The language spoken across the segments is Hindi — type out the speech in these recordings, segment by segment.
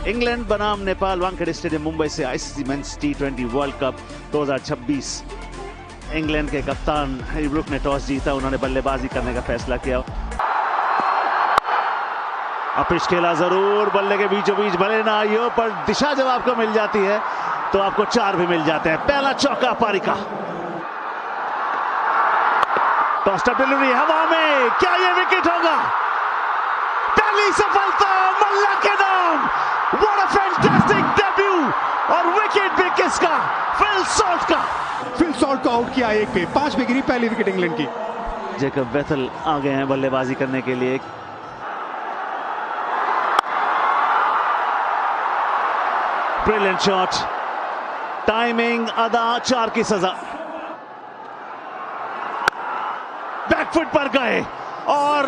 इंग्लैंड बनाम नेपाल वानखेड़े स्टेडियम मुंबई से ICC men's T20 world cup 2026। England के कप्तान हैरी ब्रूक ने टॉस जीता, उन्होंने बल्लेबाजी करने का फैसला किया। पिच खेला जरूर, बल्ले के बीचों बीच भले ना आई हो, पर दिशा जब आपको मिल जाती है तो आपको 4 भी मिल जाते हैं। पहला चौका पारी का। टॉस टप डिलीवरी हवा में, क्या ये विकेट होगा? पहली सफलता मल्ला के नाम। व्हाट अ फैंटास्टिक डेब्यू, और विकेट भी किसका? फिल सॉल्ट का। फिल सॉल्ट को आउट किया 1 पे, 5 पे गिरी पहली विकेट इंग्लैंड की। जेकब बेथल आ गए हैं बल्लेबाजी करने के लिए। ब्रिलियंट शॉट, टाइमिंग, अदा, 4 की सजा। बैकफुट पर गए और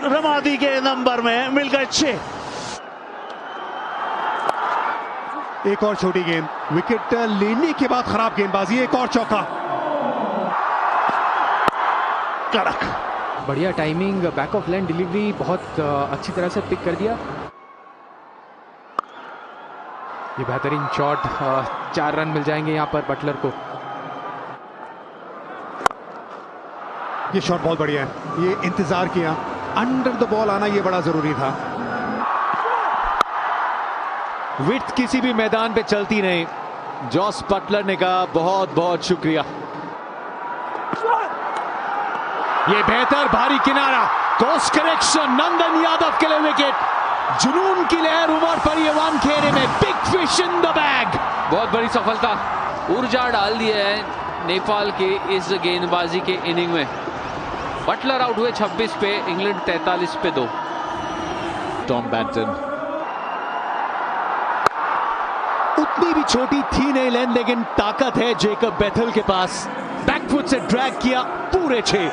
रमादी के नंबर में मिल गए 6। एक और छोटी गेंद, विकेट लेने के बाद खराब गेंदबाजी, एक और चौका। कड़क, बढ़िया timing, back of line delivery बहुत अच्छी तरह से पिक कर दिया। ये बेहतरीन शॉट, 4 रन मिल जाएंगे यहां पर बटलर को। ये शॉट बहुत बढ़िया है, ये इंतजार किया, अंडर द बॉल आना ये बड़ा जरूरी था। विड्थ किसी भी मैदान पे चलती नहीं। जॉस बटलर ने कहा बहुत बहुत शुक्रिया। ये बेहतर भारी किनारा, कोर्स करेक्शन, नंदन यादव के लिए विकेट। जुनून की लहर उमड़ पड़ी है वानखेड़े में। Big fish in the bag. बहुत बड़ी सफलता, ऊर्जा डाल दी है नेपाल के इस गेंदबाजी के इनिंग में। बटलर आउट हुए 26 पे, इंग्लैंड 43 पे 2। टॉम बैटन उतनी भी छोटी थी नहीं लेन, लेकिन ताकत है जेकब बेथल के पास। बैकफुट से ड्रैग किया पूरे 6।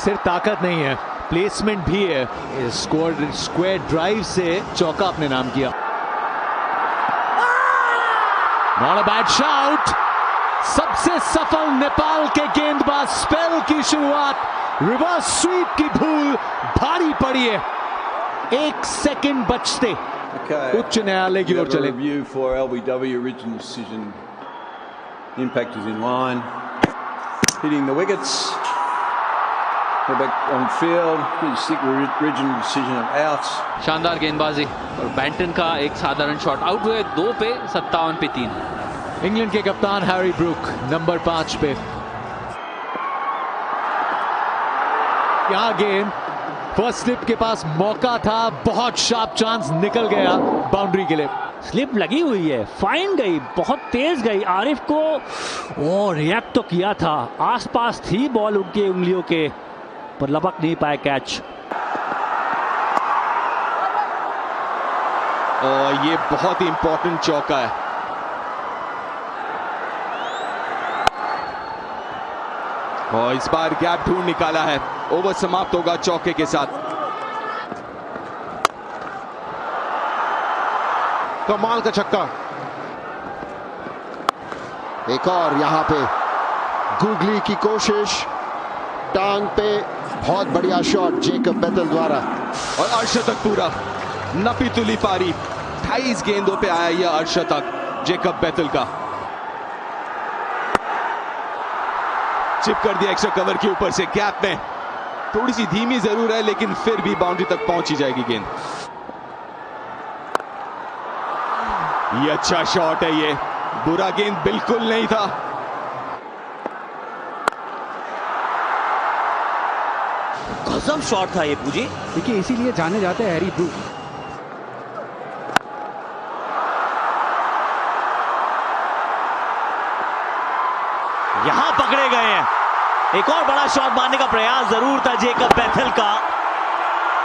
सिर्फ ताकत नहीं है, प्लेसमेंट भी है। स्क्वायर ड्राइव से चौका अपने नाम किया। Not a bad shot. सबसे सफल नेपाल के गेंदबाज स्पेल की शुरुआत, रिवर्स स्वीप की भूल भारी पड़ी है। 1 सेकंड बचते उच्च न्यायालय की ओर चले। Review for LBW original decision. Impact is in line. Hitting the wickets. Go back on field. Pretty sick original decision of out. शानदार गेंदबाजी, और बैटन का एक साधारण शॉट। आउट हुए 2 पे, 57 पे 3। इंग्लैंड के कप्तान हैरी ब्रूक नंबर 5 पे। यहां गेंद फर्स्ट स्लिप के पास मौका था, बहुत शार्प चांस, निकल गया बाउंड्री के लिए। स्लिप लगी हुई है, फाइन गई, बहुत तेज गई। आरिफ को रिएक्ट तो किया था, आसपास थी बॉल उनके उंगलियों के, पर लपक नहीं पाए कैच। और ये बहुत ही इंपॉर्टेंट चौका है। और इस बार गैप ढूंढ निकाला है। ओवर समाप्त होगा चौके के साथ। कमाल का छक्का। एक और यहां पे गूगली की कोशिश, टांग पे, बहुत बढ़िया शॉट जेकब बेथल द्वारा। और अर्शतक पूरा, नपी तुली पारी, 28 गेंदों पे आया यह अर्शतक जेकब बेथल का। चिप कर दिया एक्स्ट्रा कवर के ऊपर से, गैप में। थोड़ी सी धीमी जरूर है, लेकिन फिर भी बाउंड्री तक पहुंच ही जाएगी गेंद। ये अच्छा शॉट है, ये बुरा गेंद बिल्कुल नहीं था। गजब शॉट था ये पूजी। देखिए इसीलिए जाने जाते हैं हैरी ब्रूक। यहां पकड़े गए हैं। एक और बड़ा शॉट मारने का प्रयास जरूर था जेकब बेथल का।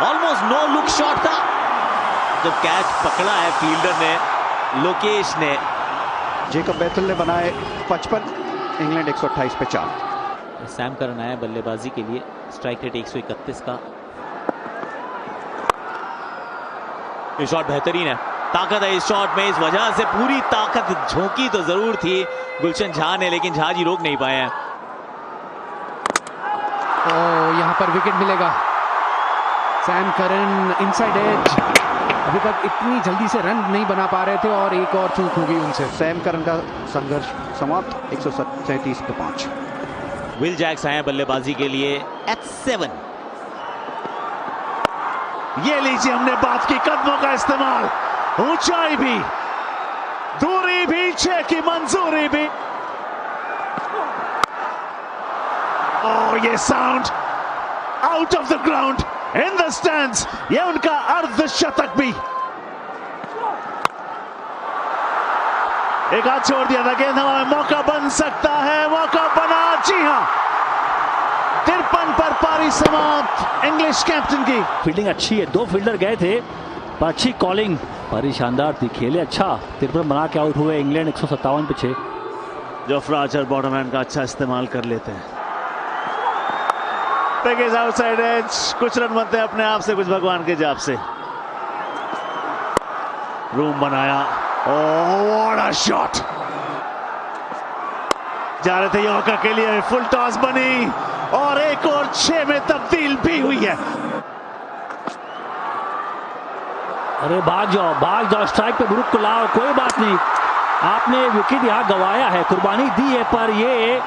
ऑलमोस्ट नो लुक शॉट था। जब कैच पकड़ा है फील्डर ने, लोकेश ने। जेकब बेथल ने बनाए 55, इंग्लैंड 128 पे 4। सैम करन आया बल्लेबाजी के लिए, स्ट्राइक रेट 131 का। ये शॉट बेहतरीन है, ताकत है इस शॉट में, इस वजह से पूरी ताकत झोंकी तो जरूर थी गुलशन झा ने, लेकिन झा जी रोक नहीं पाए हैं। यहां पर विकेट मिलेगा। सैम करन इनसाइड एज, अभी तक इतनी जल्दी से रन नहीं बना पा रहे थे और एक और चूक हो गई उनसे। सैम करन का संघर्ष समाप्त 137 पे 5। विल जैक्स आए बल्लेबाजी के लिए एट 7। ये लीजिए, हमने बात की कदमों का इस्तेमाल, ऊंचाई भी, दूरी भी, 6 की मंजूरी भी। ये sound out of the ground in the stands, ये उनका अर्धशतक भी। एक हाथ छोड़ दिया था, गेंद हवा में, मौका बन सकता है, मौका बना, जी हां, 53 पर पारी समाप्त इंग्लिश कैप्टन की। फील्डिंग अच्छी है, 2 फील्डर गए थे पर अच्छी कॉलिंग, पारी शानदार थी, खेले अच्छा, 53 बना के आउट हुए इंग्लैंड 157 पे 6। जोफ्रा आर्चर बॉटम हैंड का अच्छा इस्तेमाल कर लेते हैं। आउटसाइड एज, कुछ रन बनते हैं अपने आप से, कुछ भगवान के जाप से। रूम बनाया, व्हाट अ शॉट, जा रहे थे यॉर्कर के लिए, फुल टॉस बनी और एक और 6 में तब्दील भी हुई है। अरे भाग जाओ, स्ट्राइक पे ग्रुप को लाओ, कोई बात नहीं, आपने विकेट यहाँ गवाया है, कुर्बानी दी है, पर ये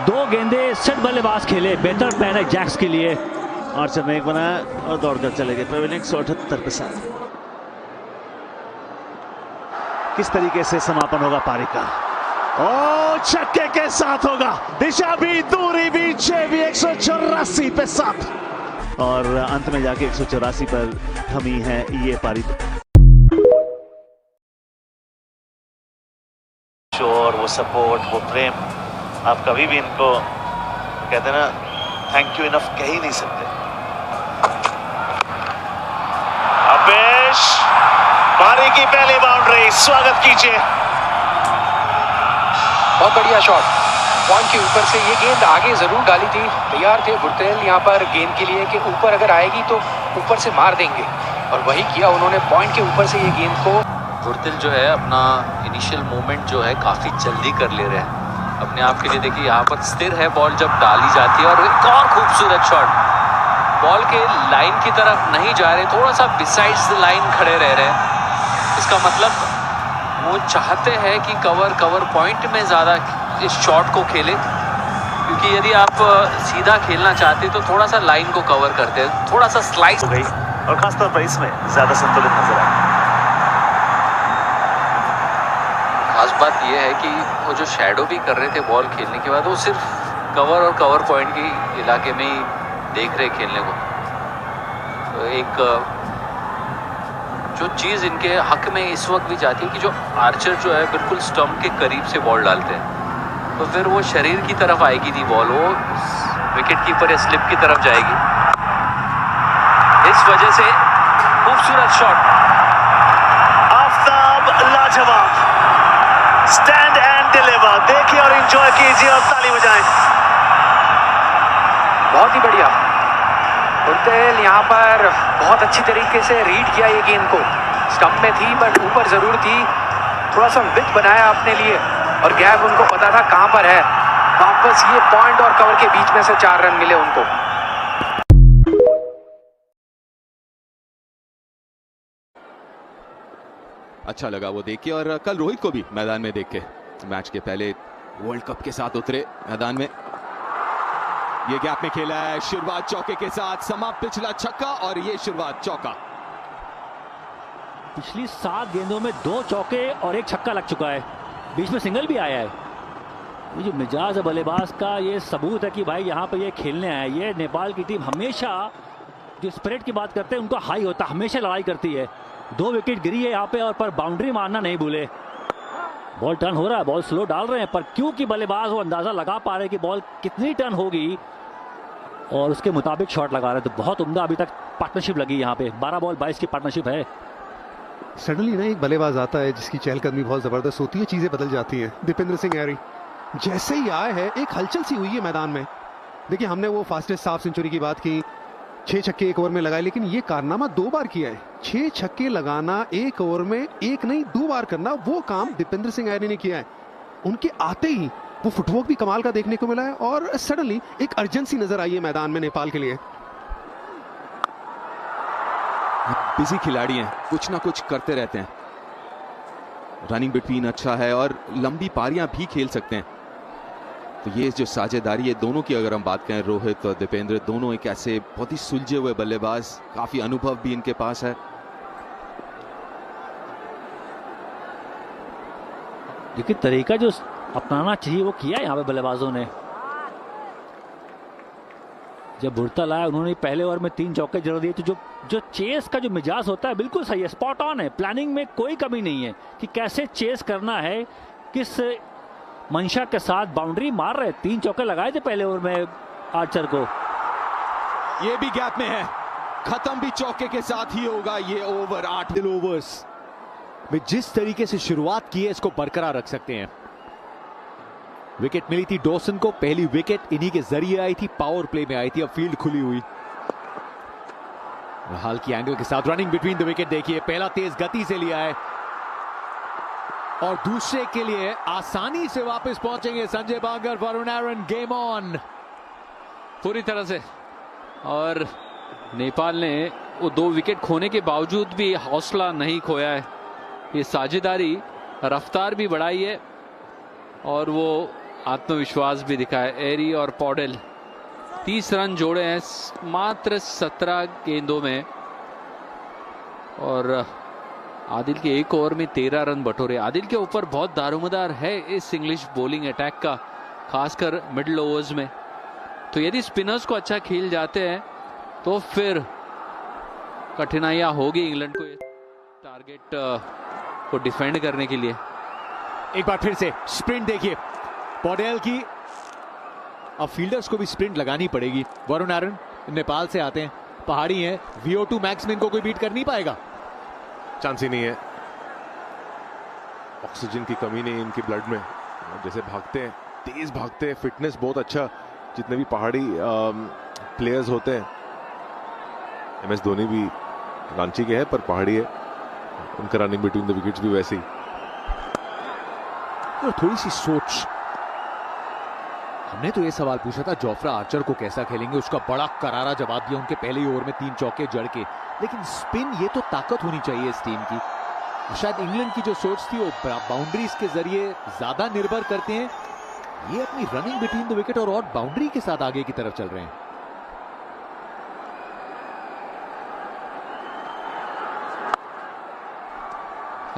2 गेंदे सेट बल्लेबाज खेले, बेहतर प्लान है जैक्स के लिए। आर्चर ने एक बनाया और दौड़कर चले गए। प्रवीण 178 पे 7। किस तरीके से समापन होगा पारी का? छक्के के साथ होगा, दिशा भी, दूरी भी, 6 भी, 184 पे 7 और अंत में जाके 184 पर थमी है ये पारी। शोर, वो सपोर्ट, वो प्रेम, आप कभी भी इनको कहते ना थैंक यू इनफ कह ही नहीं सकते। अपेश, पारी की पहली बाउंड्री, स्वागत कीजिए। बहुत बढ़िया शॉट, पॉइंट के ऊपर से ये गेंद आगे जरूर डाली थी, तैयार थे गुरतेल यहाँ पर गेंद के लिए कि ऊपर अगर आएगी तो ऊपर से मार देंगे, और वही किया उन्होंने, पॉइंट के ऊपर से ये गेंद को। गुरतेल जो है अपना इनिशियल मूवमेंट जो है काफ़ी जल्दी कर ले रहे हैं अपने आप के लिए। देखिए यहाँ पर स्थिर है बॉल जब डाली जाती है, और एक और खूबसूरत शॉट, बॉल के लाइन की तरफ नहीं जा रहे, थोड़ा सा बिसाइड्स द लाइन खड़े रह रहे हैं। इसका मतलब वो चाहते हैं कि कवर पॉइंट में ज़्यादा इस शॉट को खेले, क्योंकि यदि आप सीधा खेलना चाहते तो थोड़ा सा लाइन को कवर करते हैं, थोड़ा सा स्लाइस हो गई, और खासतौर पर इसमें ज़्यादा संतुलित नजर आया। खास बात यह है कि वो जो शैडो भी कर रहे थे बॉल खेलने के बाद, वो सिर्फ कवर और कवर पॉइंट के इलाके में ही देख रहे खेलने को। तो एक जो चीज़ इनके हक में इस वक्त भी जाती है कि जो आर्चर जो है बिल्कुल स्टंप के करीब से बॉल डालते हैं, तो फिर वो शरीर की तरफ आएगी थी बॉल, वो विकेट कीपर या स्लिप की तरफ जाएगी। इस वजह से खूबसूरत शॉट, आफ्ताब लाजवाब, स्टैंड एंड डिलीवर, देखिए और एंजॉय कीजिए और ताली बजाएं। बहुत ही बढ़िया, गुरतेल यहाँ पर बहुत अच्छी तरीके से रीड किया ये गेंद को, स्टंप में थी बट ऊपर जरूर थी, थोड़ा सा विथ बनाया अपने लिए, और गैप उनको पता था कहां पर है। वापस ये पॉइंट और कवर के बीच में से 4 रन मिले उनको। अच्छा लगा वो देख के, और कल रोहित को भी मैदान में देख के, मैच के पहले वर्ल्ड कप के साथ उतरे मैदान में, ये गैप में खेला है, शुरुआत चौके के साथ, समाप्त पिछला छक्का, और ये शुरुआत चौका। पिछली 7 गेंदों में 2 चौके और 1 छक्का लग चुका है, बीच में सिंगल भी आया है। ये जो मिजाज है बल्लेबाज का, ये सबूत है कि भाई यहाँ पे ये खेलने आया है। ये नेपाल की टीम हमेशा जो स्पिरिट की बात करते हैं उनका हाई होता है, हमेशा लड़ाई करती है। 2 विकेट गिरी है यहाँ पे, और पर बाउंड्री मारना नहीं भूले। बॉल टर्न हो रहा है, बॉल स्लो डाल रहे हैं, पर क्योंकि बल्लेबाज वो अंदाजा लगा पा रहे हैं कि बॉल कितनी टर्न होगी और उसके मुताबिक शॉट लगा रहे हैं। तो बहुत उम्दा अभी तक पार्टनरशिप लगी यहाँ पे, 12 बॉल 22 की पार्टनरशिप है। सडनली ना एक बल्लेबाज आता है जिसकी चहलकदमी बहुत जबरदस्त होती है, चीजें बदल जाती हैं। दीपेंद्र सिंह ऐरी जैसे ही आए हैं, एक हलचल सी हुई है मैदान में। देखिए, हमने वो फास्टेस्ट हाफ सेंचुरी की बात की, 6 छक्के 1 ओवर में लगाए, लेकिन ये कारनामा 2 बार किया है। 6 छक्के लगाना 1 ओवर में, 1 नहीं 2 बार करना, वो काम दीपेंद्र सिंह ऐरी ने किया है। उनके आते ही वो फुटवर्क भी कमाल का देखने को मिला है, और सडनली एक अर्जेंसी नजर आई है मैदान में नेपाल के लिए। बिजी खिलाड़ी हैं, कुछ ना कुछ करते रहते हैं। रनिंग बिटवीन अच्छा है और लंबी पारियां भी खेल सकते हैं। तो ये जो साझेदारी है दोनों की, अगर हम बात करें, रोहित और दीपेंद्र दोनों एक ऐसे बहुत ही सुलझे हुए बल्लेबाज, काफी अनुभव भी इनके पास है। देखिए तरीका जो अपनाना चाहिए वो किया यहाँ पे बल्लेबाजों ने। जब बुरतल आया उन्होंने पहले ओवर में 3 चौके जरूर दिए, तो जो चेस का जो मिजाज होता है बिल्कुल सही है, स्पॉट ऑन है। प्लानिंग में कोई कमी नहीं है कि कैसे चेस करना है, किस मंशा के साथ बाउंड्री मार रहे। 3 चौके लगाए थे पहले ओवर में आर्चर को। ये भी गैप में है, खत्म भी चौके के साथ ही होगा ये ओवर। 8 ओवर्स में जिस तरीके से शुरुआत की है इसको बरकरार रख सकते हैं। विकेट मिली थी डॉसन को, पहली विकेट इन्हीं के जरिए आई थी, पावर प्ले में आई थी, अब फील्ड खुली हुई। हाल की एंगल के साथ रनिंग बिटवीन द विकेट देखिए, पहला तेज गति से लिया है और दूसरे के लिए आसानी से वापस पहुंचेंगे संजय बांगर। वरुण आर्यन गेम ऑन पूरी तरह से। और नेपाल ने वो 2 विकेट खोने के बावजूद भी हौसला नहीं खोया है। ये साझेदारी रफ्तार भी बढ़ाई है और वो आत्मविश्वास भी दिखा है। एरी और पॉडेल 30 रन जोड़े हैं मात्र 17 गेंदों में, और आदिल के एक ओवर में 13 रन बटोरे। आदिल के ऊपर बहुत दारोमदार है इस इंग्लिश बॉलिंग अटैक का, खासकर मिडिल ओवर्स में। तो यदि स्पिनर्स को अच्छा खेल जाते हैं तो फिर कठिनाइयां होगी इंग्लैंड को टारगेट को डिफेंड करने के लिए। एक बार फिर से स्प्रिंट देखिए पॉडेल की, अब फील्डर्स को भी स्प्रिंट लगानी पड़ेगी। वरुण आर्यन नेपाल से आते हैं, पहाड़ी हैं, VO2 मैक्स में इनको कोई बीट कर नहीं पाएगा, चांस ही नहीं है। ऑक्सीजन की कमी नहीं है इनकी ब्लड में, जैसे भागते हैं, तेज भागते हैं, फिटनेस बहुत अच्छा। जितने भी पहाड़ी प्लेयर्स होते हैं, MS धोनी भी रांची के हैं पर पहाड़ी है, उनका रनिंग बिटवीन द विकेट्स भी वैसे ही। और थोड़ी सी सोच, हमने तो ये सवाल पूछा था जोफ्रा आर्चर को कैसा खेलेंगे, उसका बड़ा करारा जवाब दिया उनके पहले ओवर में 3 चौके जड़ के। लेकिन स्पिन, ये तो ताकत होनी चाहिए इस टीम की। शायद इंग्लैंड की जो सोच थी वो बाउंड्रीज के जरिए ज्यादा निर्भर करते हैं, ये अपनी रनिंग बिटवीन द विकेट और बाउंड्री के साथ आगे की तरफ चल रहे हैं।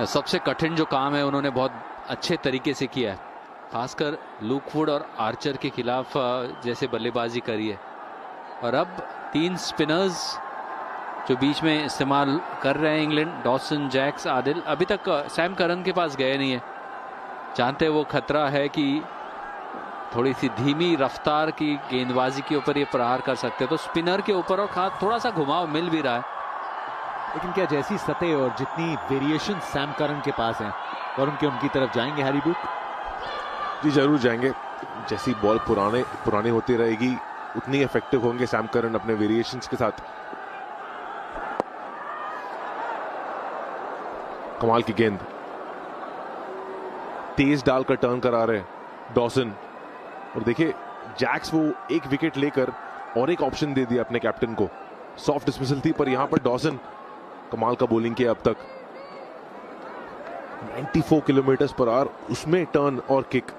सबसे कठिन जो काम है उन्होंने बहुत अच्छे तरीके से किया है, खासकर लुकवुड और आर्चर के खिलाफ जैसे बल्लेबाजी करी है। और अब 3 स्पिनर्स जो बीच में इस्तेमाल कर रहे हैं इंग्लैंड, डॉसन, जैक्स, आदिल। अभी तक सैम करन के पास गए नहीं है, जानते वो खतरा है कि थोड़ी सी धीमी रफ्तार की गेंदबाजी के ऊपर ये प्रहार कर सकते हैं, तो स्पिनर के ऊपर और थोड़ा सा घुमाव मिल भी रहा है। लेकिन क्या जैसी सतह और जितनी वेरिएशन सैम करन के पास है, और उनकी तरफ जाएंगे हैरी ब्रूक? जी जरूर जाएंगे। जैसी बॉल पुरानी होती रहेगी उतनी इफेक्टिव होंगे सैम करन अपने वेरिएशंस के साथ। कमाल की गेंद, तेज डालकर टर्न करा रहे डॉसन। और देखिए जैक्स वो 1 विकेट लेकर और एक ऑप्शन दे दिया अपने कैप्टन को। सॉफ्ट डिसमिसल थी पर यहां पर डॉसन कमाल का बॉलिंग किया। अब तक 94 किलोमीटर पर आवर, उसमें टर्न और किक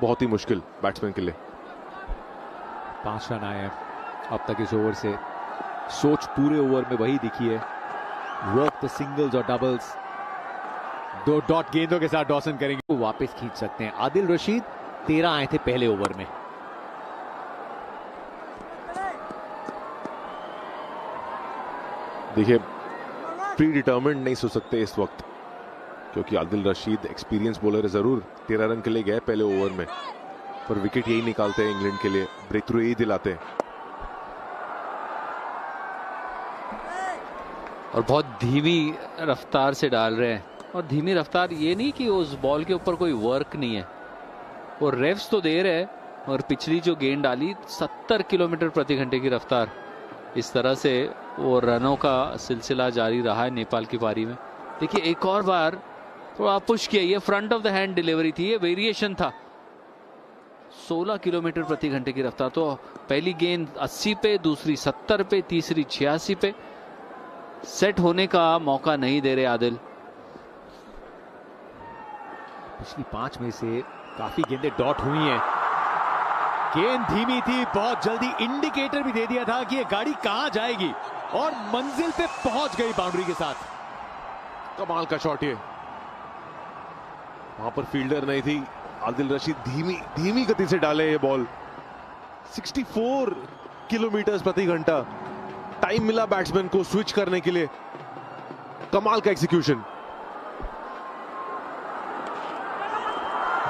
बहुत ही मुश्किल बैट्समैन के लिए। 5 रन आए हैं अब तक इस ओवर से। सोच पूरे ओवर में वही दिखी है, वर्क द सिंगल्स और डबल्स। 2 डॉट गेंदों के साथ डॉसन करेंगे, वो वापस खींच सकते हैं। आदिल रशीद 13 आए थे पहले ओवर में। देखिए प्री डिटर्मिन्ड नहीं सो सकते इस वक्त, क्योंकि आदिल रशीद एक्सपीरियंस बॉलर है जरूर। 13 रन के लिए गए पहले ओवर में, पर विकेट यही निकालते हैं इंग्लैंड के लिए, ब्रेक थ्रू यही दिलाते हैं। और बहुत धीमी रफ्तार से डाल रहे हैं, और धीमी रफ्तार ये नहीं कि उस बॉल के ऊपर कोई वर्क नहीं है, वो रेव्स तो दे रहे हैं। और पिछली जो गेंद डाली 70 किलोमीटर प्रति घंटे की रफ्तार, इस तरह से वो रनों का सिलसिला जारी रहा है नेपाल की पारी में। देखिए एक और बार थोड़ा पुश किया, ये front of the hand delivery थी, ये वेरिएशन था। 16 किलोमीटर प्रति घंटे की रफ्तार, तो पहली गेंद 80 पे, दूसरी 70 पे, तीसरी 86 पे। सेट होने का मौका नहीं दे रहे आदिल। पिछली 5 में से काफी गेंदें डॉट हुई हैं। गेंद धीमी थी, बहुत जल्दी इंडिकेटर भी दे दिया था कि ये गाड़ी कहां जाएगी और मंजिल पे पहुंच गई बाउंड्री के साथ। कमाल का शॉट ये, वहां पर फील्डर नहीं थी, आदिल रशीद धीमी गति से डाले ये बॉल। 64 किलोमीटर प्रति घंटा टाइम मिला बैट्समैन को स्विच करने के लिए। कमाल का एग्जीक्यूशन।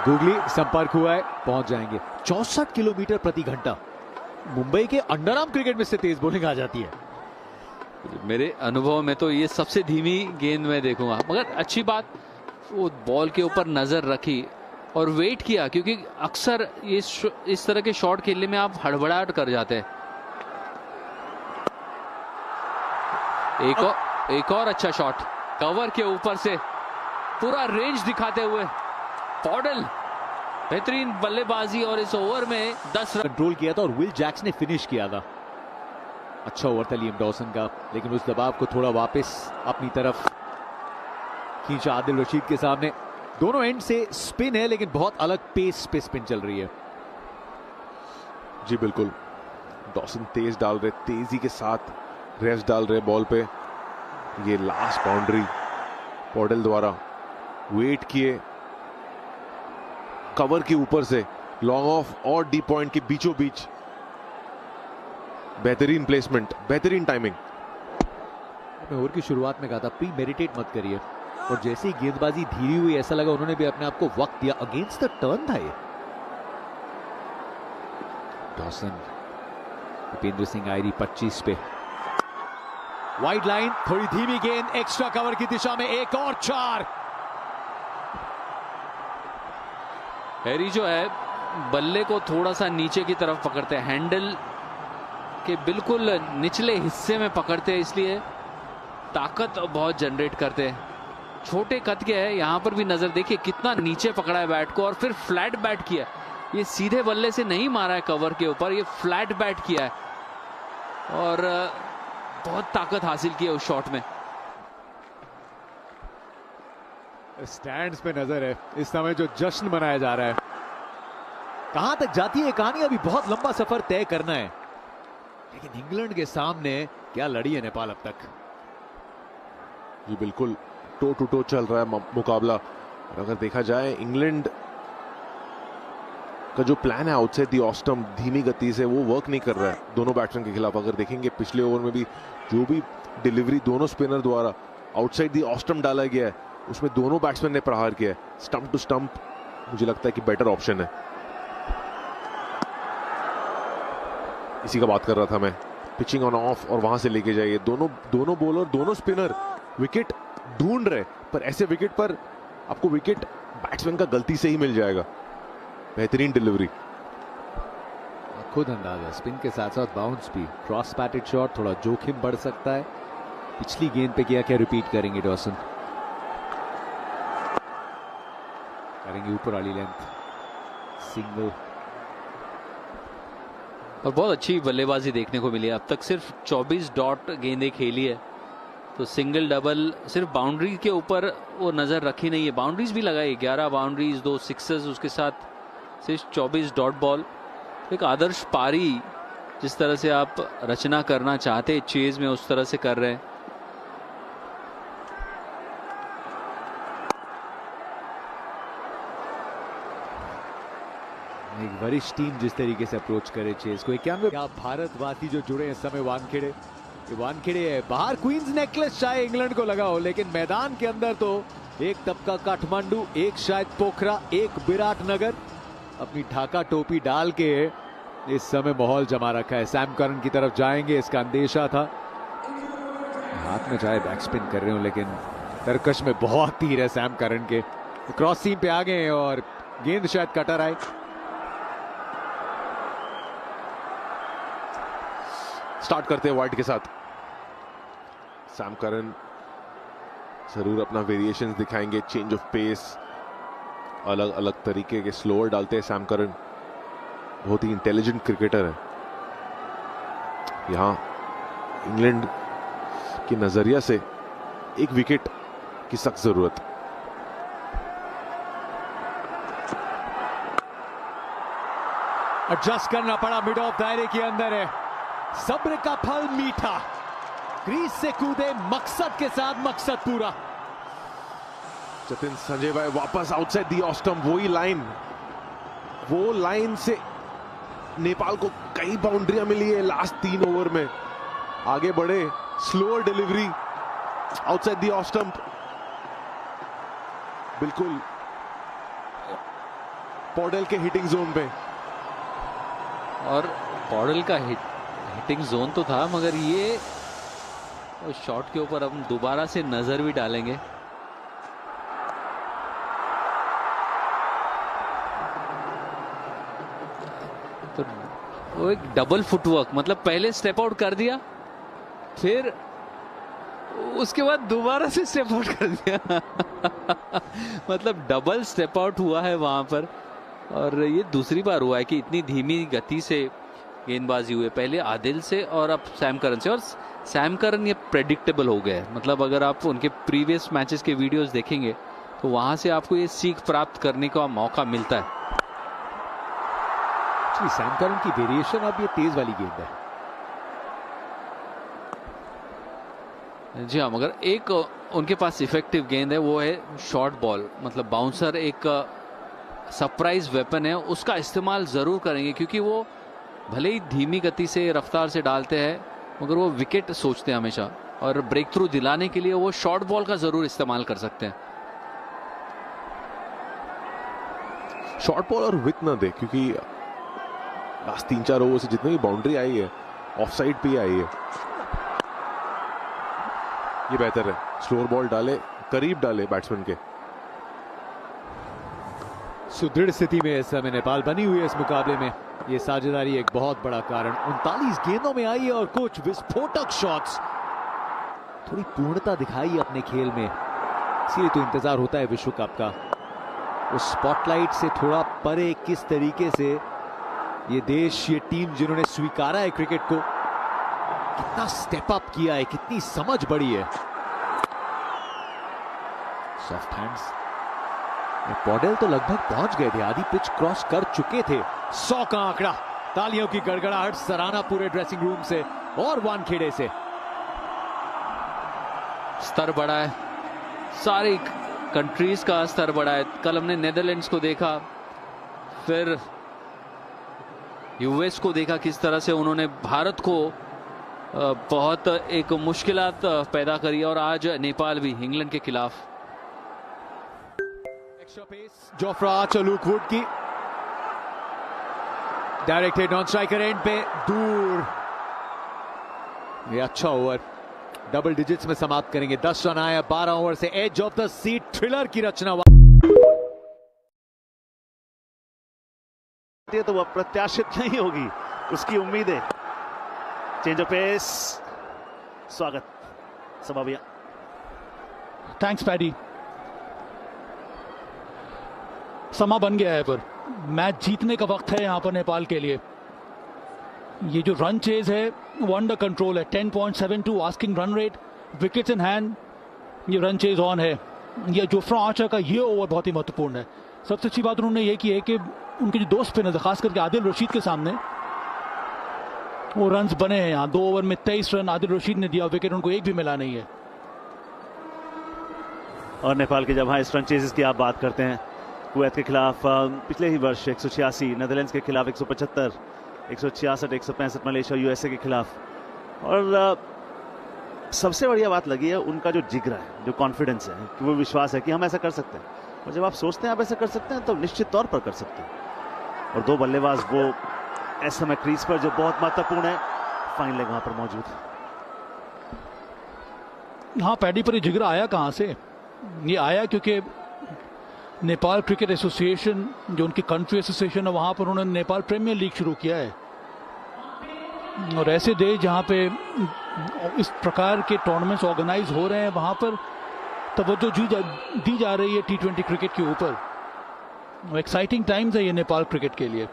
गूगली संपर्क हुआ है, पहुंच जाएंगे। 64 किलोमीटर प्रति घंटा मुंबई के अंडरआर्म क्रिकेट में से तेज बॉलिंग आ जाती है। मेरे अनुभव में तो ये सबसे धीमी गेंद मैं देखूंगा, मगर अच्छी बात वो बॉल के ऊपर नजर रखी और वेट किया, क्योंकि अक्सर इस तरह के शॉट खेलने में आप हड़बड़ाहट कर जाते हैं। एक और अच्छा शॉट कवर के ऊपर से पूरा रेंज दिखाते हुए पॉडल, बेहतरीन बल्लेबाजी और इस ओवर में 10 रन कंट्रोल किया था और विल जैक्स ने फिनिश किया था। अच्छा ओवर था लियम डॉसन का, लेकिन उस दबाव को थोड़ा वापस अपनी तरफ खींचा आदिल रशीद के सामने। दोनों एंड से स्पिन है, लेकिन बहुत अलग पेस पे स्पिन चल रही है। जी बिल्कुल, डॉसन तेज डाल रहे, तेजी के साथ रेस डाल रहे बॉल पे। ये लास्ट बाउंड्री पॉडल द्वारा वेट किए, कवर के ऊपर से लॉन्ग ऑफ और डी पॉइंट के बीचों बीच बेहतरीन प्लेसमेंट, बेहतरीन टाइमिंग। मैं ओवर की शुरुआत में कहा था प्री मेडिटेट मत करिए, और जैसे ही गेंदबाजी धीरी हुई ऐसा लगा उन्होंने भी अपने आप को वक्त दिया। अगेंस्ट द टर्न था ये। डॉसन, दीपेंद्र सिंह आयरी 25 पे, वाइड लाइन, थोड़ी धीमी गेंद, एक्स्ट्रा कवर की दिशा में एक और 4। हैरी जो है बल्ले को थोड़ा सा नीचे की तरफ पकड़ते हैं, हैंडल के बिल्कुल निचले हिस्से में पकड़ते हैं, इसलिए ताकत बहुत जनरेट करते हैं। छोटे कद के है, यहां पर भी नजर देखिए कितना नीचे पकड़ा है बैट को और फिर फ्लैट बैट किया। ये सीधे बल्ले से नहीं मारा है कवर के ऊपर, ये फ्लैट बैट किया है और बहुत ताकत हासिल की है उस शॉट में। स्टैंड्स पे नजर है इस समय जो जश्न मनाया जा रहा है। कहां तक जाती है कहानी, अभी बहुत लंबा सफर तय करना है, लेकिन इंग्लैंड के सामने क्या लड़ी है नेपाल अब तक। जी बिल्कुल, टो टू टो चल रहा है मुकाबला। और अगर देखा जाए इंग्लैंड का जो प्लान है आउटसाइड दी ऑफ स्टंप धीमी गति से, वो वर्क नहीं कर रहा है दोनों बैट्समैन के खिलाफ। अगर देखेंगे पिछले ओवर में भी जो भी डिलीवरी दोनों स्पिनर द्वारा आउटसाइड दी ऑफ स्टंप डाला गया है, उसमें दोनों बैट्समैन ने प्रहार किया है। स्टंप टू स्टंप मुझे लगता है कि बेटर ऑप्शन है। इसी का बात कर रहा था मैं, पिचिंग ऑन ऑफ और वहां से लेके जाइए। दोनों बॉलर, दोनों स्पिनर विकेट ढूंढ रहे, पर ऐसे विकेट पर आपको विकेट बैट्समैन का गलती से ही मिल जाएगा। बेहतरीन डिलीवरी, खुद अंदाजा, स्पिन के साथ साथ बाउंस भी। क्रॉस पैटेड शॉट, थोड़ा जोखिम बढ़ सकता है। पिछली गेंद पे किया, क्या रिपीट करेंगे डॉसन? करेंगे ऊपर वाली लेंथ, सिंगल। और बहुत अच्छी बल्लेबाजी देखने को मिली है। अब तक सिर्फ 24 डॉट गेंदें खेली है, तो सिंगल डबल सिर्फ बाउंड्री के ऊपर वो नज़र रखी नहीं है, बाउंड्रीज भी लगाई, 11 बाउंड्रीज, 2 सिक्सेस, उसके साथ सिर्फ 24 डॉट बॉल। एक आदर्श पारी जिस तरह से आप रचना करना चाहते चेज में, उस तरह से कर रहे हैं। एक वरिष्ठ टीम जिस तरीके से अप्रोच करे चेस को, 91 क्या भारतवासी जो जुड़े हैं इस समय वानखेड़े, ये वानखेड़े है। बाहर क्वींस नेकलेस चाहे इंग्लैंड को लगा हो, लेकिन मैदान के अंदर तो एक तबका काठमांडू, एक शायद पोखरा, एक विराटनगर अपनी ढाका टोपी डाल के इस समय माहौल जमा रखा है। सैम करन की तरफ जाएंगे, इसका अंदेशा था। हाथ में चाहे बैक स्पिन कर रहे हो, लेकिन तरकश में बहुत तीर है सैम करन के। क्रॉस सीम पे आ गए और गेंद शायद कटर आए। स्टार्ट करते हैं वाइड के साथ। सैम करन जरूर अपना वेरिएशंस दिखाएंगे, चेंज ऑफ पेस, अलग अलग तरीके के स्लोअर डालते हैं सैम करन। बहुत ही इंटेलिजेंट क्रिकेटर है। यहां इंग्लैंड के नजरिया से एक विकेट की सख्त जरूरत। एडजस्ट करना पड़ा, मिड ऑफ दायरे के अंदर है, सब्र का फल मीठा, क्रीज से कूदे मकसद के साथ, मकसद पूरा। जतिन संजय भाई वापस आउटसाइड दी ऑफ स्टंप, वो लाइन से नेपाल को कई बाउंड्रियां मिली है लास्ट 3 ओवर में। आगे बढ़े, slower delivery outside the off stump, बिल्कुल पॉडेल के हिटिंग जोन पे। और पॉडेल का हिटिंग जोन तो था, मगर ये शॉट के ऊपर हम दोबारा से नजर भी डालेंगे। तो वो एक डबल फुटवर्क, मतलब पहले स्टेप आउट कर दिया, फिर उसके बाद दोबारा से स्टेप आउट कर दिया मतलब डबल स्टेप आउट हुआ है वहां पर। और ये दूसरी बार हुआ है कि इतनी धीमी गति से गेंदबाजी हुई, पहले आदिल से और अब सैम करन से। और सैम करन ये प्रेडिक्टेबल हो गया है, मतलब अगर आप उनके प्रीवियस मैचेस के वीडियोस देखेंगे तो वहां से आपको ये सीख प्राप्त करने का मौका मिलता है। सैम करन की वेरिएशन अब ये तेज वाली गेंद है। जी हाँ, मगर एक उनके पास इफेक्टिव गेंद है, वो है शॉर्ट बॉल, मतलब बाउंसर एक सरप्राइज वेपन है, उसका इस्तेमाल जरूर करेंगे, क्योंकि वो भले ही धीमी गति से रफ्तार से डालते हैं मगर वो विकेट सोचते हैं हमेशा, और ब्रेक थ्रू दिलाने के लिए वो शॉर्ट बॉल का जरूर इस्तेमाल कर सकते हैं। शॉर्ट बॉल और विथ ना दे, क्योंकि लास्ट 3-4 ओवर से जितनी भी बाउंड्री आई है ऑफ साइड पे आई है। ये बेहतर है, स्लोअर बॉल डाले, करीब डाले बैट्समैन के। सुदृढ़ स्थिति में इस समय नेपाल बनी हुई है इस मुकाबले में। ये साझेदारी एक बहुत बड़ा कारण। 39 गेंदों में आई है और कुछ विस्फोटक शॉट्स, थोड़ी पूर्णता दिखाई अपने खेल में, इसीलिए तो इंतजार होता है विश्व कप का। उस स्पॉटलाइट से थोड़ा परे किस तरीके से ये देश, ये टीम जिन्होंने स्वीकारा है क्रिकेट को, कितना स्टेप अप किया है, कितनी समझ बढ़ी है। सॉफ्ट हैंड्स, पॉडेल तो लगभग पहुंच गए थे, आधी पिच क्रॉस कर चुके थे। 100 का आंकड़ा, तालियों की गड़गड़ाहट, सराहना पूरे ड्रेसिंग रूम से और वानखेड़े से। स्तर बढ़ा है, सारी कंट्रीज का स्तर बढ़ा है। कल हमने नेदरलैंड्स को देखा, फिर यूएस को देखा, किस तरह से उन्होंने भारत को बहुत एक मुश्किलात पैदा करी, और आज नेपाल भी इंग्लैंड के खिलाफ। Extra pace, Jofra Archer, Luke Wood की direct hit non striker end पे दूर। ये अच्छा ओवर, डबल डिजिट्स में समाप्त करेंगे। 10 रन आया 12 ओवर से। Edge of the seat thriller की रचना तो वह प्रत्याशित नहीं होगी, उसकी उम्मीद है। चेंज ऑफ पेस, स्वागत सभा भैया। Thanks paddy. समा बन गया है, पर मैच जीतने का वक्त है यहां पर नेपाल के लिए। ये जो रन चेज है वो अंडर कंट्रोल है। 10.72 asking run rate, wickets in hand, ये रन चेज ऑन है। ये जोफ्रा आर्चर का ये ओवर बहुत ही महत्वपूर्ण है। सबसे अच्छी बात उन्होंने ये की है कि उनके जो दो स्पिनर्स, खास करके आदिल रशीद के सामने वो रन्स बने हैं। यहाँ 2 ओवर में 23 रन आदिल रशीद ने दिया, विकेट उनको एक भी मिला नहीं है। और नेपाल के जब हाँ इस रन चेजेस की आप बात करते हैं, कुवैत के खिलाफ पिछले ही वर्ष 186, नेदरलैंड्स के खिलाफ 175, 166, 165 मलेशिया यूएसए के खिलाफ। और सबसे बढ़िया बात लगी है उनका जो जिगरा है, जो कॉन्फिडेंस है, कि वो विश्वास है कि हम ऐसा कर सकते हैं। और जब आप सोचते हैं आप ऐसा कर सकते हैं तो निश्चित तौर पर कर सकते हैं। और 2 बल्लेबाज वो इस समय क्रीज पर जो बहुत महत्वपूर्ण है, फाइन लेग वहां पर मौजूद। हाँ, पैडी पर ये जिगरा आया कहाँ से? ये आया क्योंकि नेपाल क्रिकेट एसोसिएशन, जो उनकी कंट्री एसोसिएशन है, वहां पर उन्होंने नेपाल प्रीमियर लीग शुरू किया है। और ऐसे देश जहां पे इस प्रकार के टूर्नामेंट्स ऑर्गेनाइज हो रहे हैं, वहां पर तवज्जो दी जा रही है T20 क्रिकेट के ऊपर। एक्साइटिंग टाइम्स है ये नेपाल क्रिकेट के लिए।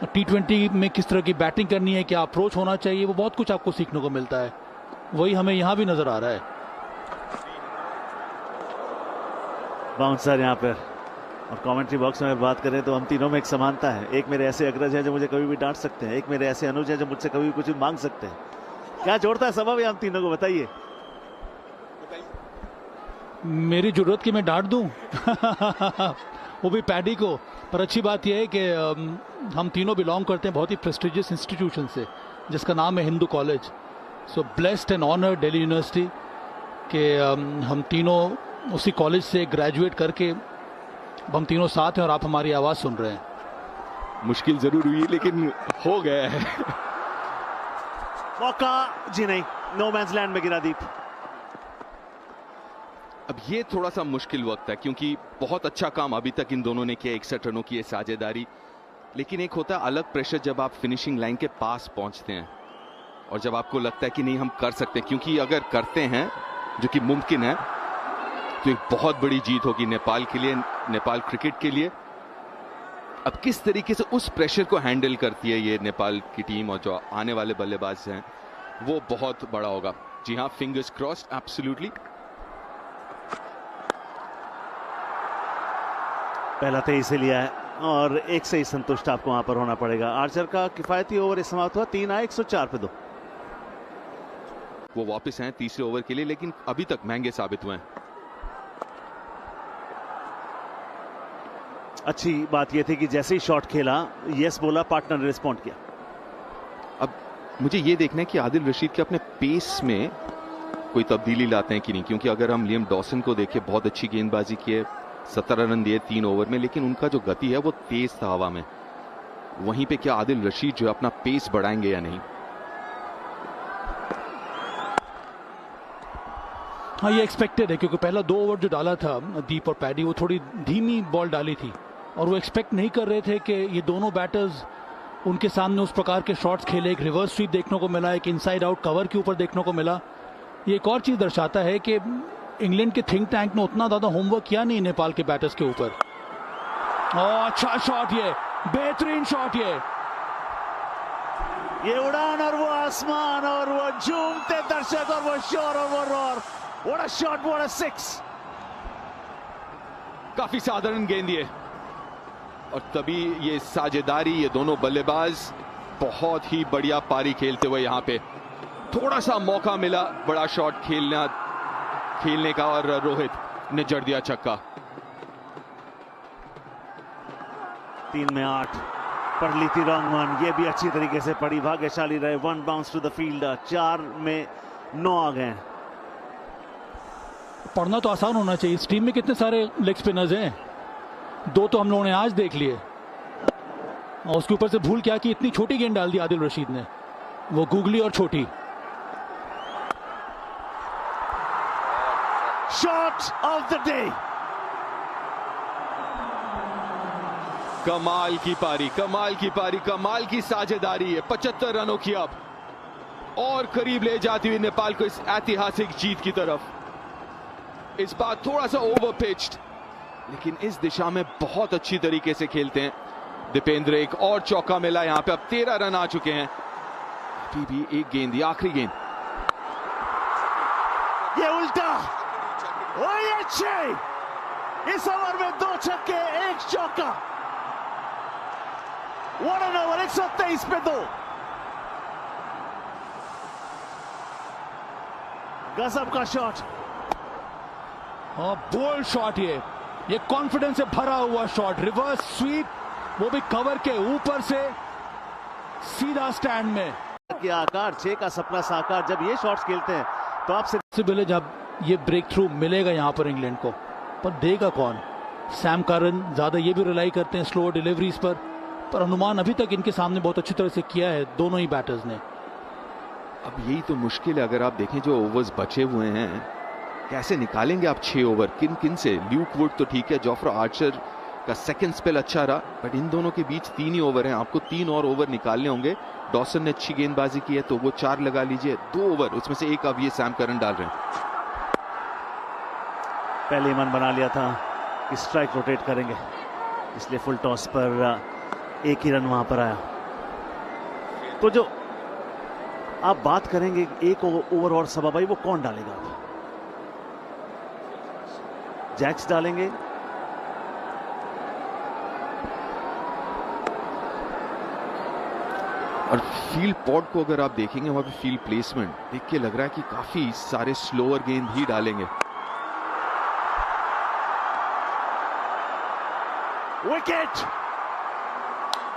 T20 में किस तरह की बैटिंग करनी है, क्या अप्रोच होना चाहिए, वो बहुत कुछ आपको सीखने को मिलता है। वही हमें यहाँ भी नजर आ रहा है। बाउंसर यहाँ पर, और कमेंट्री बॉक्स में बात करें तो हम तीनों में एक समानता है। एक मेरे ऐसे अग्रज हैं जो मुझे कभी भी डांट सकते हैं, एक मेरे ऐसे अनुज हैं जो मुझसे कभी भी कुछ भी मांग सकते हैं। क्या जोड़ता है सबब हम तीनों को, बताइए। मेरी जरूरत की मैं डांट दूं वो भी पैडी को। पर अच्छी बात यह है कि हम तीनों बिलोंग करते हैं बहुत ही प्रेस्टिजियस इंस्टीट्यूशन से जिसका नाम है Hindu college. So blessed and honoured Delhi university के हम तीनों उसी कॉलेज से ग्रेजुएट करके हम तीनों साथ हैं और आप हमारी आवाज सुन रहे हैं। मुश्किल जरूर हुई लेकिन हो गया है। मौका जी नहीं, नो मैंस लैंड में गिरा दीप। अब ये थोड़ा सा मुश्किल वक्त है क्योंकि बहुत अच्छा काम अभी तक इन दोनों ने किया, 61 रनों की साझेदारी। लेकिन एक होता है अलग प्रेशर जब आप फिनिशिंग लाइन के पास पहुंचते हैं और जब आपको लगता है कि नहीं हम कर सकते हैं, क्योंकि अगर करते हैं जो कि मुमकिन है तो एक बहुत बड़ी जीत होगी नेपाल के लिए, नेपाल क्रिकेट के लिए। अब किस तरीके से उस प्रेशर को हैंडल करती है ये नेपाल की टीम और जो आने वाले बल्लेबाज हैं वो बहुत बड़ा होगा। जी हाँ, फिंगर्स क्रॉस्ड, एब्सोल्युटली। पहला 23 से लिया है और एक से ही संतुष्ट आपको वहां पर होना पड़ेगा। आर्चर का किफायती ओवर समाप्त हुआ, 3 आए 104 पे 2। वो वापस हैं तीसरे ओवर के लिए, लेकिन अभी तक महंगे साबित हुए हैं। अच्छी बात यह थी कि जैसे ही शॉट खेला, यस बोला, पार्टनर ने रिस्पॉन्ड किया। अब मुझे ये देखना है कि आदिल रशीद के अपने पेस में कोई तब्दीली लाते हैं कि नहीं, क्योंकि अगर हम लियम डॉसन को देखें, बहुत अच्छी गेंदबाजी की है, 17 रन दिए 3 ओवर में, लेकिन उनका जो गति है वो तेज था हवा में। वहीं पे क्या आदिल रशीद जो है अपना पेस बढ़ाएंगे या नहीं? हाँ, ये एक्सपेक्टेड है क्योंकि पहला 2 ओवर जो डाला था दीप और पैडी, वो थोड़ी धीमी बॉल डाली थी और वो एक्सपेक्ट नहीं कर रहे थे कि ये दोनों बैटर्स उनके सामने उस प्रकार के शॉट्स खेले। एक रिवर्स स्वीप देखने को मिला, एक इनसाइड आउट कवर के ऊपर देखने को मिला। ये एक और चीज दर्शाता है कि इंग्लैंड के थिंक टैंक ने उतना ज्यादा होमवर्क किया नहीं नेपाल के बैटर्स के ऊपर। अच्छा शॉट, ये बेहतरीन शॉट, ये उड़ान और वो आसमान और वो झूमते दर्शक और वो शोर और वो roar. What a shot, what a 6। काफी साधारण गेंद ये, और तभी ये साझेदारी, ये दोनों बल्लेबाज बहुत ही बढ़िया पारी खेलते हुए यहाँ पे थोड़ा सा मौका मिला बड़ा शॉट खेलने का और रोहित ने जड़ दिया छक्का। 3 में 8 पढ़ ली थी रॉन्ग वन, ये भी अच्छी तरीके से पड़ी, भाग्यशाली रहे। 1 बाउंस टू द फील्डर। 4 में 9 आ गए। पढ़ना तो आसान होना चाहिए। इस टीम में कितने सारे लेग स्पिनर्स हैं, 2 तो हम लोगों ने आज देख लिए और उसके ऊपर से भूल क्या कि इतनी छोटी गेंद डाल दी आदिल रशीद ने, वो गूगली और छोटी। Shot of the day. कमाल की पारी, कमाल की पारी, कमाल की साझेदारी है। 75 रनों की अब और करीब ले जाती हुई नेपाल को इस ऐतिहासिक जीत की तरफ। इस बार थोड़ा सा ओवर पिच्ड, लेकिन इस दिशा में बहुत अच्छी तरीके से खेलते हैं दीपेंद्र। एक और चौका मिला यहाँ पे, अब 13 रन आ चुके हैं। अभी भी एक गेंद, ये आखिरी गेंद। ये उल्टा, ओ ये 6। इस ओवर में 2 छक्के 1 चौका। What an over, 123 पे 2। गजब का शॉट, बोल्ड शॉट, ये कॉन्फिडेंस से भरा हुआ शॉट, रिवर्स स्वीप, वो भी कवर के ऊपर से सीधा स्टैंड में। क्या आकार, 6 का सपना साकार। जब ये शॉट्स खेलते हैं तो आपसे पहले जब ये ब्रेक थ्रू मिलेगा यहाँ पर इंग्लैंड को, पर देगा कौन? सैम करन ज्यादा ये भी रिलाई करते हैं स्लो डिलीवरीज पर अनुमान अभी तक इनके सामने बहुत अच्छी तरह से किया है दोनों ही बैटर्स ने। अब यही तो मुश्किल है, अगर आप देखें जो ओवर्स बचे हुए हैं कैसे निकालेंगे आप 6 ओवर, किन किन से? ल्यूक वुड तो ठीक है, जोफ्रा आर्चर का सेकंड स्पेल अच्छा रहा, बट इन दोनों के बीच 3 ही ओवर हैं, आपको 3 और ओवर निकालने होंगे। डॉसन ने अच्छी गेंदबाजी की है तो वो 4 लगा लीजिए, 2 ओवर, उसमें से 1 अब ये सैम करन डाल रहे हैं। पहले ही मन बना लिया था कि स्ट्राइक रोटेट करेंगे, इसलिए फुल टॉस पर 1 ही रन वहां पर आया। तो जो आप बात करेंगे एक ओवर और सवा भाई, वो कौन डालेगा? जैक्स डालेंगे, और फील्ड पॉड को अगर आप देखेंगे वहां पे फील्ड प्लेसमेंट देख के लग रहा है कि काफी सारे स्लोअर गेंद ही डालेंगे। विकेट,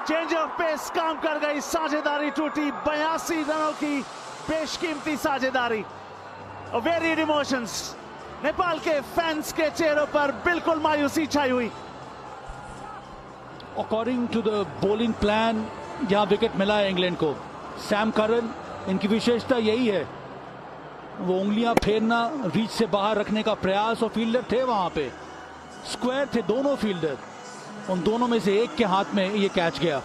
चेंज ऑफ पेस काम कर गई, साझेदारी टूटी, 82 रनों की बेशकीमती साझेदारी। वेरिड इमोशंस, नेपाल के फैंस के चेहरों पर बिल्कुल मायूसी छाई हुई। According to the bowling plan जहां विकेट मिला है इंग्लैंड को, सैम करन, इनकी विशेषता यही है, वो उंगलियां फेरना, रीच से बाहर रखने का प्रयास, और फील्डर थे वहां पे, स्क्वायर थे दोनों फील्डर, उन दोनों में से एक के हाथ में ये कैच गया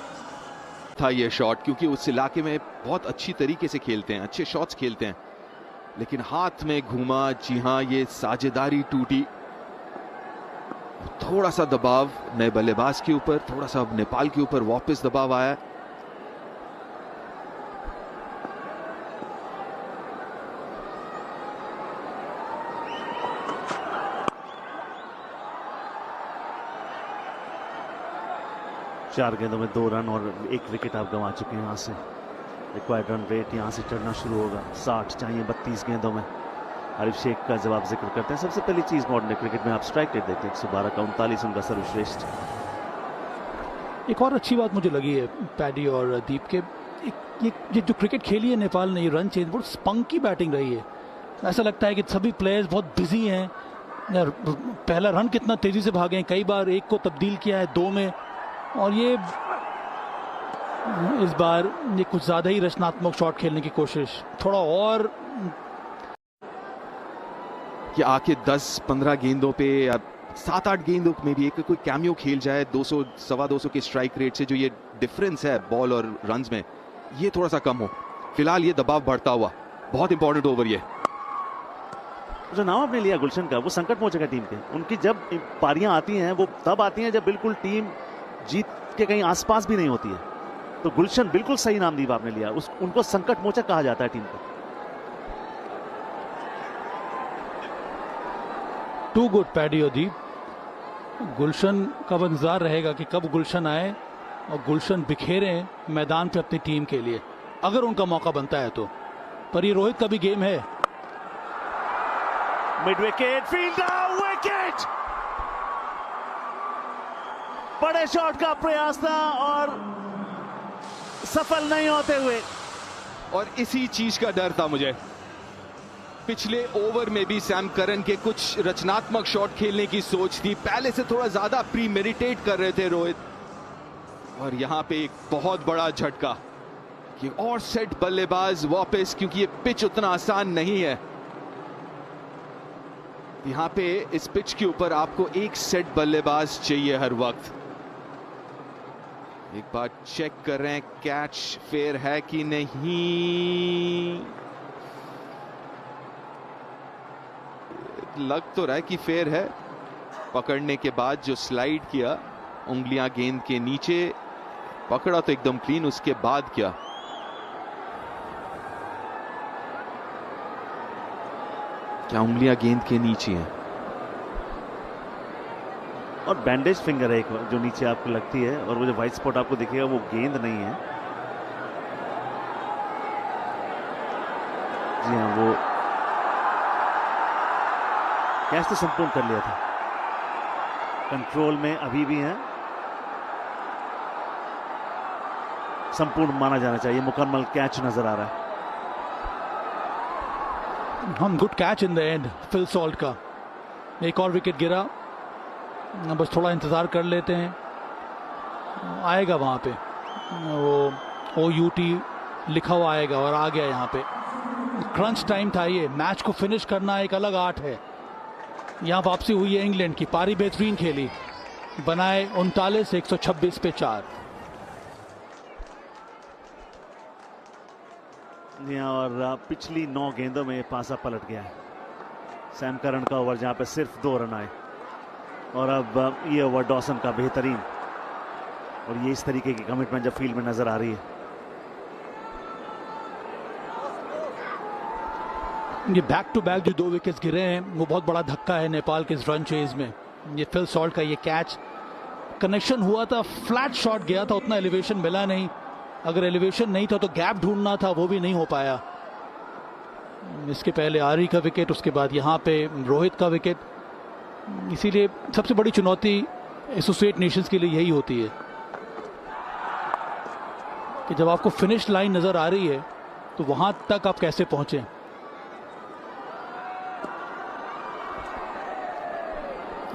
था ये शॉट, क्योंकि उस इलाके में बहुत अच्छी तरीके से खेलते हैं, अच्छे शॉट्स खेलते हैं, लेकिन हाथ में घूमा। जी हां, ये साझेदारी टूटी। थोड़ा सा दबाव नए बल्लेबाज के ऊपर, थोड़ा सा नेपाल के ऊपर वापस दबाव आया। चार गेंदों में 2 रन और 1 विकेट आप गंवा चुके हैं। यहां से रिक्वायर्ड रन रेट यहां से चढ़ना शुरू होगा। 60 चाहिए 32 गेंदों में। आरिफ शेख का जवाब जिक्र करते हैं। सबसे पहली चीज मॉडर्न क्रिकेट में आप स्ट्राइक रेट देखते हैं 112 का, 39 उनका सर्वश्रेष्ठ। एक और अच्छी बात मुझे लगी है पैडी और दीप के, ये जो क्रिकेट खेली है नेपाल ने, ये रन चेंज, बहुत स्पंकी बैटिंग रही है। ऐसा लगता है कि सभी प्लेयर्स बहुत बिजी हैं। पहला रन कितना तेजी से भागे हैं, कई बार 1 को तब्दील किया है 2 में, और ये इस बार ये कुछ ज्यादा ही रचनात्मक शॉट खेलने की कोशिश, थोड़ा और कि आके 10-15 गेंदों पे या 7-8 गेंदों में भी एक कोई कैमियो खेल जाए 200 सवा 200 के स्ट्राइक रेट से, जो ये डिफरेंस है बॉल और रन्स में, ये थोड़ा सा कम हो। फिलहाल ये दबाव बढ़ता हुआ, बहुत इंपॉर्टेंट ओवर ये। जो नाम आपने लिया गुलशन का, वो संकट पहुंचेगा टीम के। उनकी जब पारियां आती हैं वो तब आती हैं जब बिल्कुल टीम जीत के कहीं आसपास भी नहीं होती है। तो गुलशन बिल्कुल सही नाम दीप आपने लिया, उनको संकट मोचक कहा जाता है टीम को। टू गुड पैडी और दीप। गुलशन का इंतजार रहेगा कि कब गुलशन आए और गुलशन बिखेरे मैदान पे अपनी टीम के लिए, अगर उनका मौका बनता है तो। पर ये रोहित का भी गेम है। Mid wicket, fielder, wicket. बड़े शॉट का प्रयास था और सफल नहीं होते हुए, और इसी चीज का डर था मुझे। पिछले ओवर में भी सैम करन के कुछ रचनात्मक शॉट खेलने की सोच थी, पहले से थोड़ा ज्यादा प्री मेडिटेट कर रहे थे रोहित, और यहां पे एक बहुत बड़ा झटका कि और सेट बल्लेबाज वापस, क्योंकि ये पिच उतना आसान नहीं है। यहां पे इस पिच के ऊपर आपको एक सेट बल्लेबाज चाहिए हर वक्त। एक बार चेक कर रहे हैं कैच फेयर है कि नहीं। लग तो रहा है कि फेयर है। पकड़ने के बाद जो स्लाइड किया, उंगलियां गेंद के नीचे, पकड़ा तो एकदम क्लीन, उसके बाद क्या उंगलियां गेंद के नीचे हैं। और बैंडेज फिंगर है एक जो नीचे आपको लगती है, और वो जो व्हाइट स्पॉट आपको दिखेगा वो गेंद नहीं है। जी हाँ, वो कैच तो संपूर्ण कर लिया था, कंट्रोल में अभी भी है, संपूर्ण माना जाना चाहिए, मुकम्मल कैच नजर आ रहा है। हम good catch in the end Phil Salt का। एक और विकेट गिरा, बस थोड़ा इंतजार कर लेते हैं, आएगा वहां पे वो OUT लिखा हुआ आएगा, और आ गया यहाँ पे। क्रंच टाइम था ये, मैच को फिनिश करना एक अलग आर्ट है। यहाँ वापसी हुई है इंग्लैंड की, पारी बेहतरीन खेली, बनाए 39, 126 पे 4। और पिछली 9 गेंदों में पासा पलट गया है। सैम करन का ओवर जहां पे सिर्फ 2 रन आए, और अब ये ओवर डॉसन का बेहतरीन, और ये इस तरीके की कमिटमेंट जब फील्ड में नजर आ रही है। ये बैक टू बैक जो 2 विकेट्स गिरे हैं वो बहुत बड़ा धक्का है नेपाल के इस रन चेज में। ये फिल सॉल्ट का ये कैच कनेक्शन हुआ था, फ्लैट शॉट गया था, उतना एलिवेशन मिला नहीं। अगर एलिवेशन नहीं था तो गैप ढूंढना था, वो भी नहीं हो पाया। इसके पहले आरी का विकेट, उसके बाद यहाँ पे रोहित का विकेट। इसीलिए सबसे बड़ी चुनौती एसोसिएट नेशंस के लिए यही होती है कि जब आपको फिनिश लाइन नजर आ रही है तो वहां तक आप कैसे पहुंचे।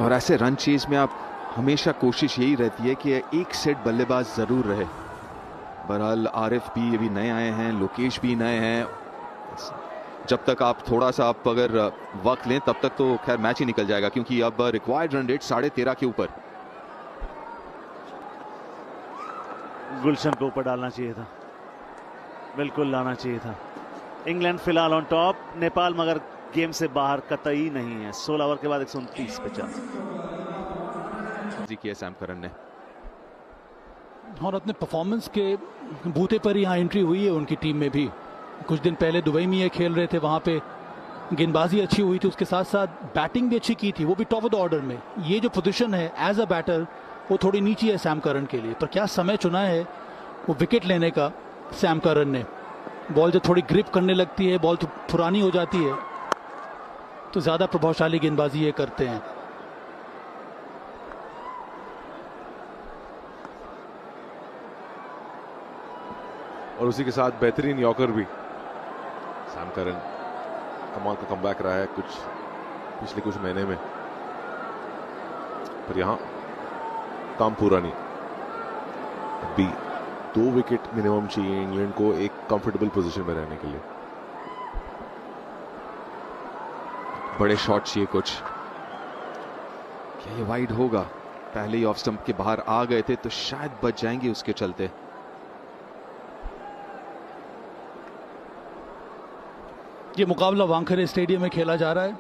और ऐसे रन चेज में आप हमेशा कोशिश यही रहती है कि एक सेट बल्लेबाज जरूर रहे। बहरहाल आरिफ भी अभी नए आए हैं, लोकेश भी नए हैं। जब तक आप थोड़ा सा आप अगर वक्त लें तब तक तो खैर मैच ही निकल जाएगा, क्योंकि अब रिक्वायर्ड रन रेट 13.5 के ऊपर। गुलशन को ऊपर डालना चाहिए था, बिल्कुल लाना चाहिए था। इंग्लैंड फिलहाल ऑन टॉप, नेपाल मगर गेम से बाहर कतई नहीं है। 16 ओवर के बाद 129 पे चांस किया सैम करन ने, और अपने परफॉर्मेंस के बूते पर यहाँ एंट्री हुई है उनकी टीम में भी। कुछ दिन पहले दुबई में ये खेल रहे थे, वहां पे गेंदबाजी अच्छी हुई थी, उसके साथ साथ बैटिंग भी अच्छी की थी, वो भी टॉप ऑफ द ऑर्डर में। ये जो पोजीशन है एज अ बैटर वो थोड़ी नीची है सैम करन के लिए, पर क्या समय चुना है वो विकेट लेने का सैम करन ने। बॉल जब थोड़ी ग्रिप करने लगती है, बॉल तो पुरानी हो जाती है, तो ज्यादा प्रभावशाली गेंदबाजी ये करते हैं। और उसी के साथ बेहतरीन यॉर्कर भी सैम करन। कमाल का कमबैक रहा है पिछले कुछ महीने में, पर यहां काम पूरा नहीं। अभी 2 विकेट मिनिमम चाहिए इंग्लैंड को एक कंफर्टेबल पोजीशन में रहने के लिए। बड़े शॉट चाहिए कुछ। क्या ये वाइड होगा? पहले ही ऑफ स्टंप के बाहर आ गए थे तो शायद बच जाएंगे उसके चलते। ये मुकाबला वानखेड़े स्टेडियम में खेला जा रहा है,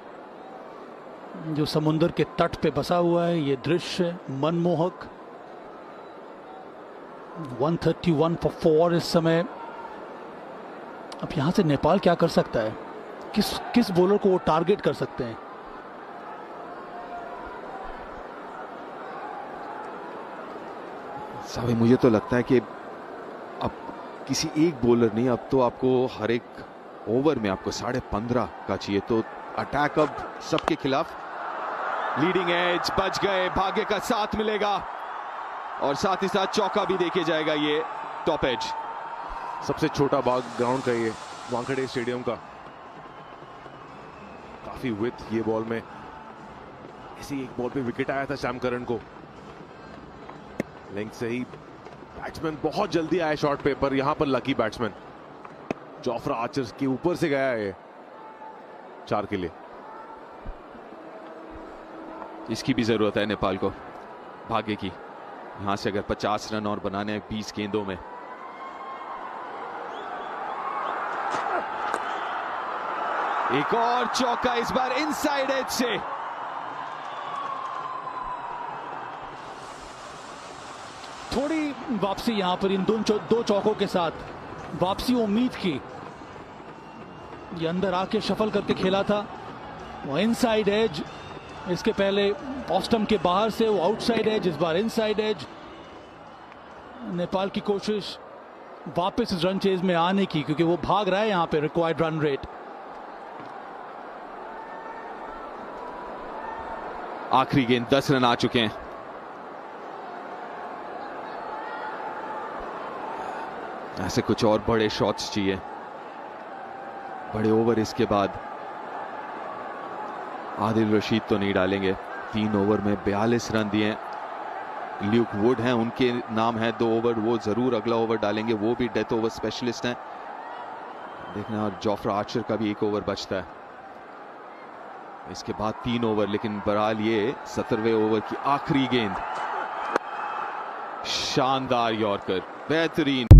जो समुद्र के तट पे बसा हुआ है। ये दृश्य मनमोहक। 131 for 4 इस समय। अब यहां से नेपाल क्या कर सकता है? किस बॉलर को वो टारगेट कर सकते हैं? साहब मुझे तो लगता है कि अब किसी एक बॉलर नहीं, अब तो आपको हर एक ओवर में आपको 15.5 का चाहिए। तो अटैक अब सबके खिलाफ। लीडिंग एज, बच गए, भाग्य का साथ मिलेगा और साथ ही साथ चौका भी देखे जाएगा। ये टॉप एज, सबसे छोटा भाग ग्राउंड का ये वानखेड़े स्टेडियम का। काफी विथ ये बॉल में। इसी एक बॉल पे विकेट आया था सैम करन को, लेंथ से ही। बैट्समैन बहुत जल्दी आया शॉट पे, पर यहां पर लकी बैट्समैन जोफ्रा आर्चर के ऊपर से गया है 4 के लिए। इसकी भी जरूरत है नेपाल को, भाग्य की। यहां से अगर 50 रन और बनाने हैं 20 गेंदों में। एक और चौका, इस बार इनसाइड एज से। थोड़ी वापसी यहां पर इन दो चौकों के साथ वापसी उम्मीद की। ये अंदर आके शफल करके खेला था, वो इनसाइड एज। इसके पहले ऑस्टम के बाहर से वो आउटसाइड एज, इस बार इनसाइड एज। नेपाल की कोशिश वापस इस रन चेज में आने की, क्योंकि वो भाग रहा है यहां पे रिक्वायर्ड रन रेट। आखिरी गेंद, 10 रन आ चुके हैं। ऐसे कुछ और बड़े शॉट्स चाहिए, बड़े ओवर। इसके बाद आदिल रशीद तो नहीं डालेंगे। 3 ओवर में 42 रन दिए। ल्यूक वुड हैं, उनके नाम है 2 ओवर, वो जरूर अगला ओवर डालेंगे, वो भी डेथ ओवर स्पेशलिस्ट हैं। देखना, और जोफ्रा आर्चर का भी 1 ओवर बचता है। इसके बाद 3 ओवर, लेकिन बहरहाल ये 17वें ओवर की आखिरी गेंद। शानदार यॉर्कर, बेहतरीन।